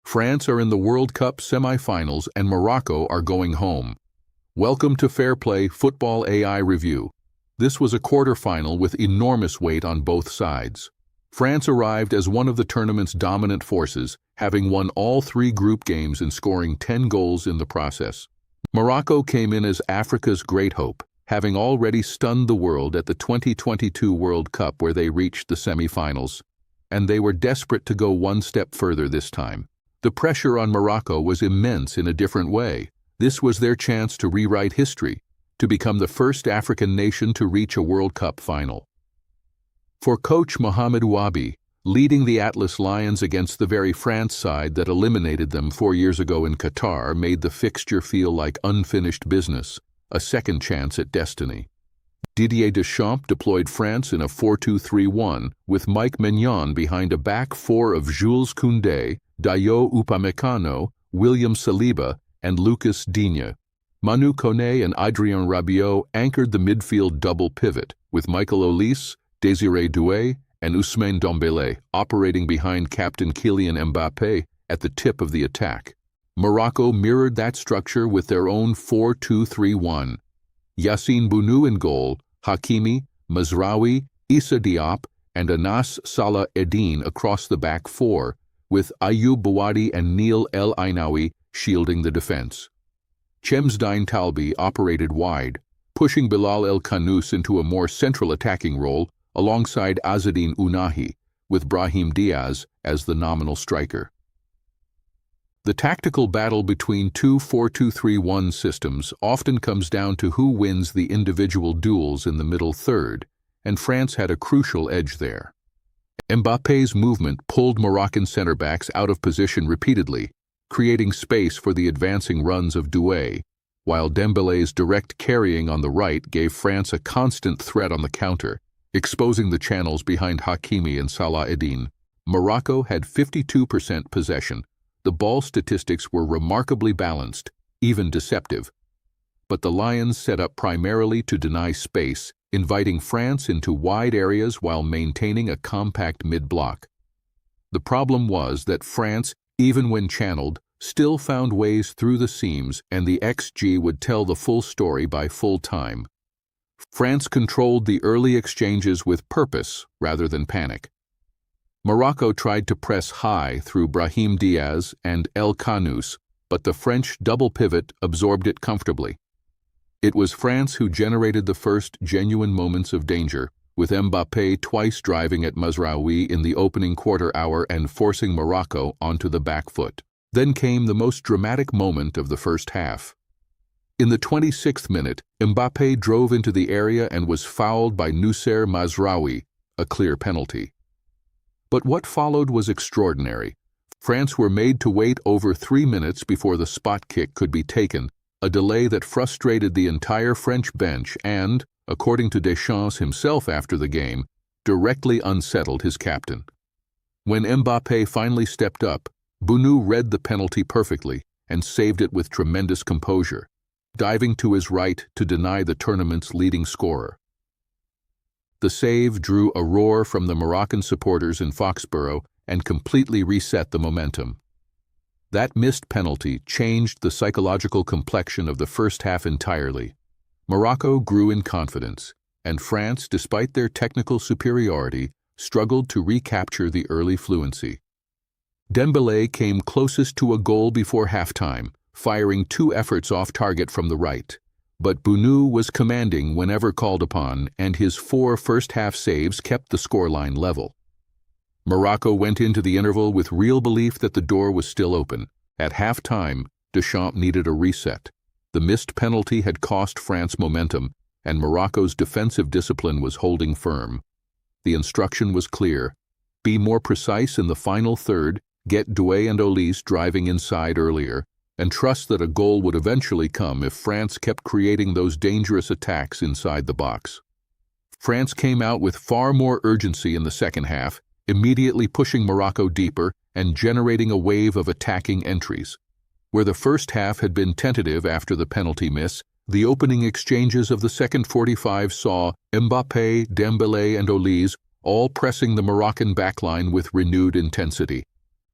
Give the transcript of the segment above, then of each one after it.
France are in the World Cup semi-finals and Morocco are going home. Welcome to FairPlay Football AI Review. This was a quarter-final with enormous weight on both sides. France arrived as one of the tournament's dominant forces, having won all three group games and scoring 10 goals in the process. Morocco came in as Africa's great hope, having already stunned the world at the 2022 World Cup where they reached the semi-finals. And they were desperate to go one step further this time. The pressure on Morocco was immense in a different way. This was their chance to rewrite history, to become the first African nation to reach a World Cup final. For coach Mohamed Ouabi, leading the Atlas Lions against the very France side that eliminated them 4 years ago in Qatar made the fixture feel like unfinished business, a second chance at destiny. Didier Deschamps deployed France in a 4-2-3-1 with Mike Maignan behind a back four of Jules Koundé, Dayot Upamecano, William Saliba, and Lucas Digne. Manu Koné and Adrien Rabiot anchored the midfield double pivot, with Michael Olise, Désiré Doué, and Ousmane Dembélé operating behind captain Kylian Mbappé at the tip of the attack. Morocco mirrored that structure with their own 4-2-3-1. Yassine Bounou in goal, Hakimi, Mazraoui, Issa Diop, and Anas Salah Eddine across the back four, with Ayoub Bouadi and Neil El Ainaoui shielding the defense. Chemsdine Talbi operated wide, pushing Bilal El Khanous into a more central attacking role alongside Azzedine Ounahi, with Brahim Diaz as the nominal striker. The tactical battle between two 4-2-3-1 systems often comes down to who wins the individual duels in the middle third, and France had a crucial edge there. Mbappé's movement pulled Moroccan center-backs out of position repeatedly, creating space for the advancing runs of Doué, while Dembélé's direct carrying on the right gave France a constant threat on the counter, exposing the channels behind Hakimi and Salah Eddine. Morocco had 52% possession. The ball statistics were remarkably balanced, even deceptive. But the Lions set up primarily to deny space, inviting France into wide areas while maintaining a compact mid-block. The problem was that France, even when channeled, still found ways through the seams, and the XG would tell the full story by full time. France controlled the early exchanges with purpose rather than panic. Morocco tried to press high through Brahim Diaz and El Khanous, but the French double pivot absorbed it comfortably. It was France who generated the first genuine moments of danger, with Mbappé twice driving at Mazraoui in the opening quarter hour and forcing Morocco onto the back foot. Then came the most dramatic moment of the first half. In the 26th minute, Mbappé drove into the area and was fouled by Noussair Mazraoui, a clear penalty. But what followed was extraordinary. France were made to wait over 3 minutes before the spot kick could be taken, a delay that frustrated the entire French bench and, according to Deschamps himself after the game, directly unsettled his captain. When Mbappé finally stepped up, Bounou read the penalty perfectly and saved it with tremendous composure, diving to his right to deny the tournament's leading scorer. The save drew a roar from the Moroccan supporters in Foxborough and completely reset the momentum. That missed penalty changed the psychological complexion of the first half entirely. Morocco grew in confidence, and France, despite their technical superiority, struggled to recapture the early fluency. Dembélé came closest to a goal before halftime, firing 2 efforts off target from the right. But Bounou was commanding whenever called upon, and his 4 first-half saves kept the scoreline level. Morocco went into the interval with real belief that the door was still open. At half-time, Deschamps needed a reset. The missed penalty had cost France momentum, and Morocco's defensive discipline was holding firm. The instruction was clear: be more precise in the final third, get Doué and Olise driving inside earlier, and trust that a goal would eventually come if France kept creating those dangerous attacks inside the box. France came out with far more urgency in the second half, immediately pushing Morocco deeper and generating a wave of attacking entries. Where the first half had been tentative after the penalty miss, the opening exchanges of the second 45 saw Mbappé, Dembélé, and Olise all pressing the Moroccan backline with renewed intensity.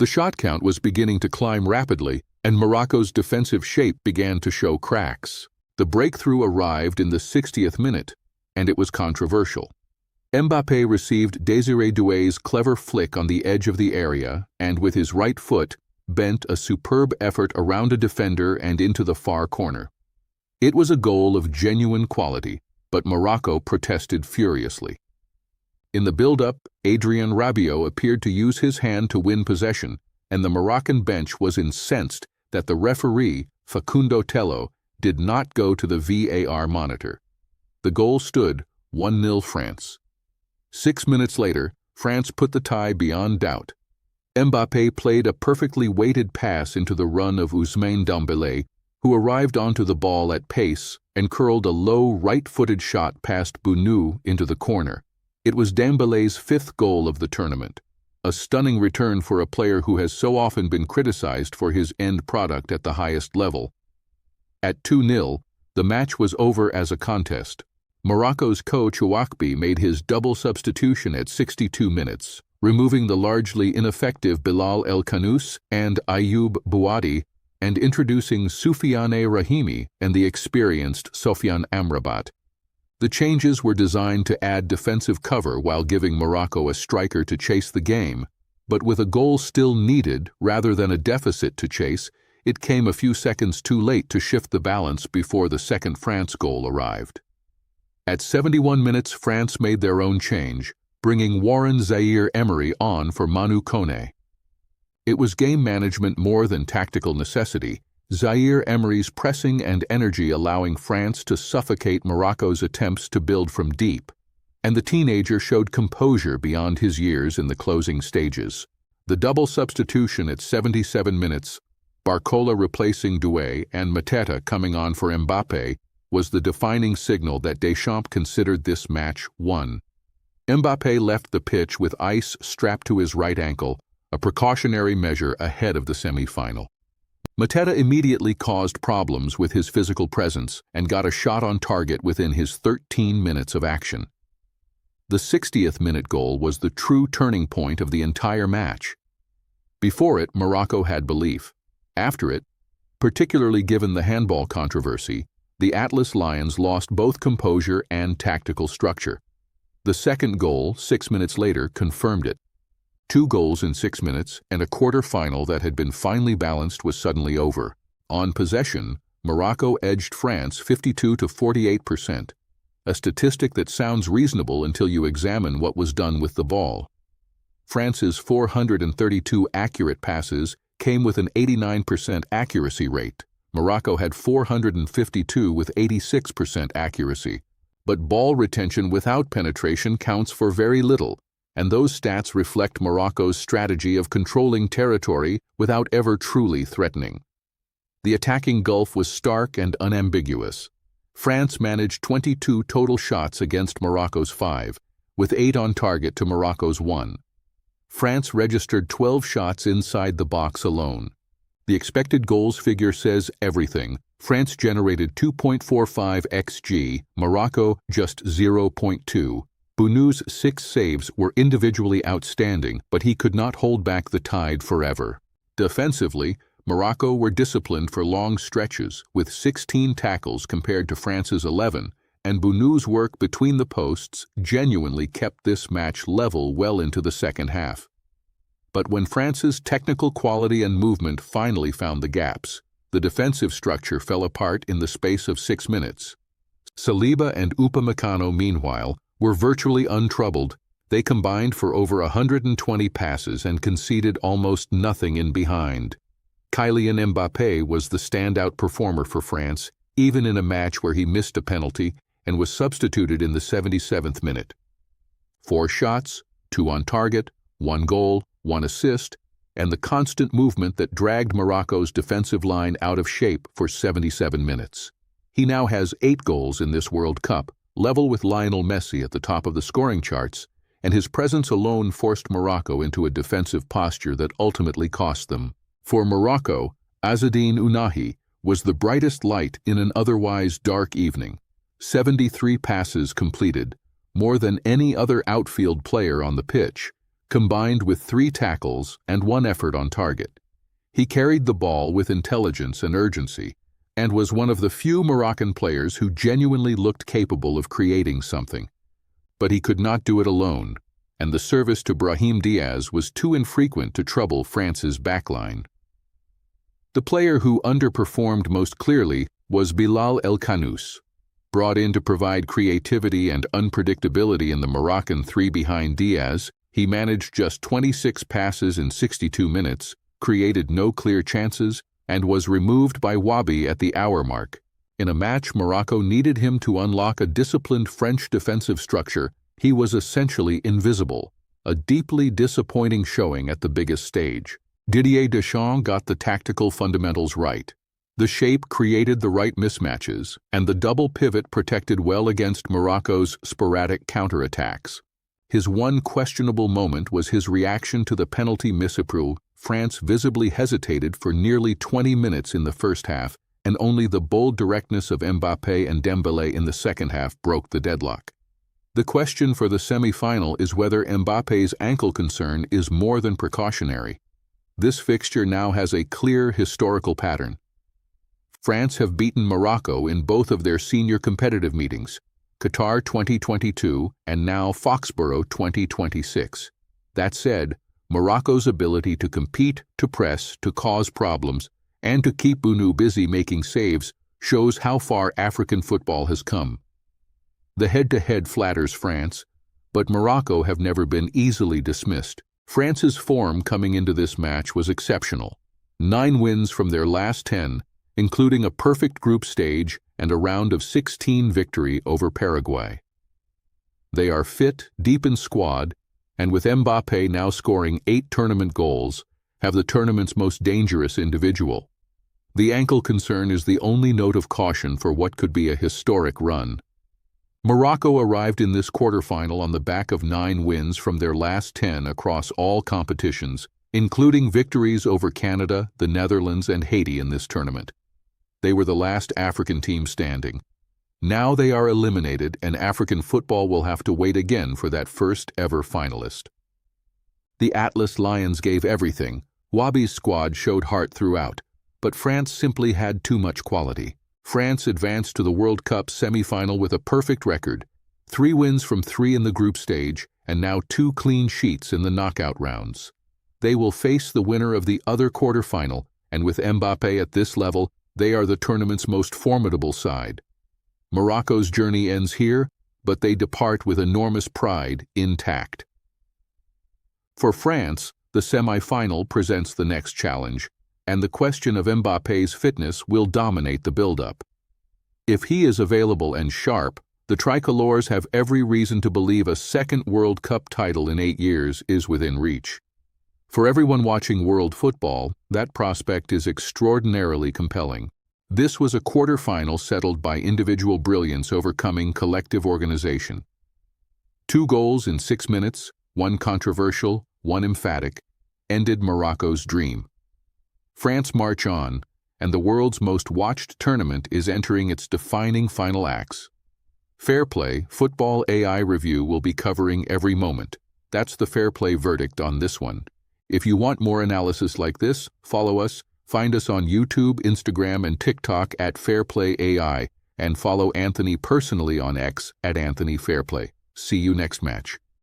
The shot count was beginning to climb rapidly, and Morocco's defensive shape began to show cracks. The breakthrough arrived in the 60th minute, and it was controversial. Mbappé received Désiré Doué's clever flick on the edge of the area and, with his right foot, bent a superb effort around a defender and into the far corner. It was a goal of genuine quality, but Morocco protested furiously. In the build-up, Adrien Rabiot appeared to use his hand to win possession, and the Moroccan bench was incensed that the referee, Facundo Tello, did not go to the VAR monitor. The goal stood 1-0 France. 6 minutes later, France put the tie beyond doubt. Mbappé played a perfectly weighted pass into the run of Ousmane Dembélé, who arrived onto the ball at pace and curled a low right-footed shot past Bounou into the corner. It was Dembélé's 5th goal of the tournament, a stunning return for a player who has so often been criticized for his end product at the highest level. At 2-0, the match was over as a contest. Morocco's coach Ouakbi made his double substitution at 62 minutes, removing the largely ineffective Bilal El Khanous and Ayoub Bouadi and introducing Soufiane Rahimi and the experienced Sofiane Amrabat. The changes were designed to add defensive cover while giving Morocco a striker to chase the game, but with a goal still needed rather than a deficit to chase, it came a few seconds too late to shift the balance before the second France goal arrived. At 71 minutes, France made their own change, bringing Warren Zaïre-Emery on for Manu Kone. It was game management more than tactical necessity, Zaïre-Emery's pressing and energy allowing France to suffocate Morocco's attempts to build from deep, and the teenager showed composure beyond his years in the closing stages. The double substitution at 77 minutes, Barcola replacing Doué and Mateta coming on for Mbappé, was the defining signal that Deschamps considered this match won. Mbappé left the pitch with ice strapped to his right ankle, a precautionary measure ahead of the semi-final. Mateta immediately caused problems with his physical presence and got a shot on target within his 13 minutes of action. The 60th minute goal was the true turning point of the entire match. Before it, Morocco had belief. After it, particularly given the handball controversy, the Atlas Lions lost both composure and tactical structure. The second goal, 6 minutes later, confirmed it. 2 goals in 6 minutes, and a quarter-final that had been finely balanced was suddenly over. On possession, Morocco edged France 52 to 48%, a statistic that sounds reasonable until you examine what was done with the ball. France's 432 accurate passes came with an 89% accuracy rate. Morocco had 452 with 86% accuracy. But ball retention without penetration counts for very little, and those stats reflect Morocco's strategy of controlling territory without ever truly threatening. The attacking gulf was stark and unambiguous. France managed 22 total shots against Morocco's 5, with 8 on target to Morocco's 1. France registered 12 shots inside the box alone. The expected goals figure says everything. France generated 2.45 xG, Morocco just 0.2. Bounou's 6 saves were individually outstanding, but he could not hold back the tide forever. Defensively, Morocco were disciplined for long stretches, with 16 tackles compared to France's 11, and Bounou's work between the posts genuinely kept this match level well into the second half. But when France's technical quality and movement finally found the gaps, the defensive structure fell apart in the space of 6 minutes. Saliba and Upamecano, meanwhile, were virtually untroubled. They combined for over 120 passes and conceded almost nothing in behind. Kylian Mbappé was the standout performer for France, even in a match where he missed a penalty and was substituted in the 77th minute. 4 shots, 2 on target, 1 goal, 1 assist, and the constant movement that dragged Morocco's defensive line out of shape for 77 minutes. He now has 8 goals in this World Cup, level with Lionel Messi at the top of the scoring charts, and his presence alone forced Morocco into a defensive posture that ultimately cost them. For Morocco, Azzedine Ounahi was the brightest light in an otherwise dark evening. 73 passes completed, more than any other outfield player on the pitch, combined with 3 tackles and 1 effort on target. He carried the ball with intelligence and urgency, and was one of the few Moroccan players who genuinely looked capable of creating something. But he could not do it alone, and the service to Brahim Diaz was too infrequent to trouble France's backline. The player who underperformed most clearly was Bilal El Khanous. Brought in to provide creativity and unpredictability in the Moroccan 3 behind Diaz, he managed just 26 passes in 62 minutes, created no clear chances, and was removed by Wabi at the hour mark. In a match Morocco needed him to unlock a disciplined French defensive structure, he was essentially invisible, a deeply disappointing showing at the biggest stage. Didier Deschamps got the tactical fundamentals right. The shape created the right mismatches, and the double pivot protected well against Morocco's sporadic counterattacks. His one questionable moment was his reaction to the penalty misapproved. France visibly hesitated for nearly 20 minutes in the first half, and only the bold directness of Mbappé and Dembélé in the second half broke the deadlock. The question for the semi-final is whether Mbappé's ankle concern is more than precautionary. This fixture now has a clear historical pattern. France have beaten Morocco in both of their senior competitive meetings, Qatar 2022 and now Foxborough 2026. That said, Morocco's ability to compete, to press, to cause problems, and to keep Bounou busy making saves shows how far African football has come. The head-to-head flatters France, but Morocco have never been easily dismissed. France's form coming into this match was exceptional. 9 wins from their last 10, including a perfect group stage and a round of 16 victory over Paraguay. They are fit, deep in squad, and with Mbappé now scoring 8 tournament goals, have the tournament's most dangerous individual. The ankle concern is the only note of caution for what could be a historic run. Morocco arrived in this quarterfinal on the back of 9 wins from their last 10 across all competitions, including victories over Canada, the Netherlands, and Haiti in this tournament. They were the last African team standing. Now they are eliminated, and African football will have to wait again for that first ever finalist. The Atlas Lions gave everything. Wabi's squad showed heart throughout, but France simply had too much quality. France advanced to the World Cup semi-final with a perfect record, 3 wins from 3 in the group stage, and now 2 clean sheets in the knockout rounds. They will face the winner of the other quarterfinal, and with Mbappé at this level, they are the tournament's most formidable side. Morocco's journey ends here, but they depart with enormous pride intact. For France, the semi-final presents the next challenge, and the question of Mbappé's fitness will dominate the build-up. If he is available and sharp, the tricolores have every reason to believe a second World Cup title in 8 years is within reach. For everyone watching world football, that prospect is extraordinarily compelling. This was a quarter-final settled by individual brilliance overcoming collective organization. 2 goals in 6 minutes, 1 controversial, 1 emphatic, ended Morocco's dream. France march on, and the world's most watched tournament is entering its defining final acts. FairPlay Football AI Review will be covering every moment. That's the FairPlay verdict on this one. If you want more analysis like this, follow us. Find us on YouTube, Instagram, and TikTok at FairPlay AI, and follow Anthony personally on X at Anthony Fairplay. See you next match.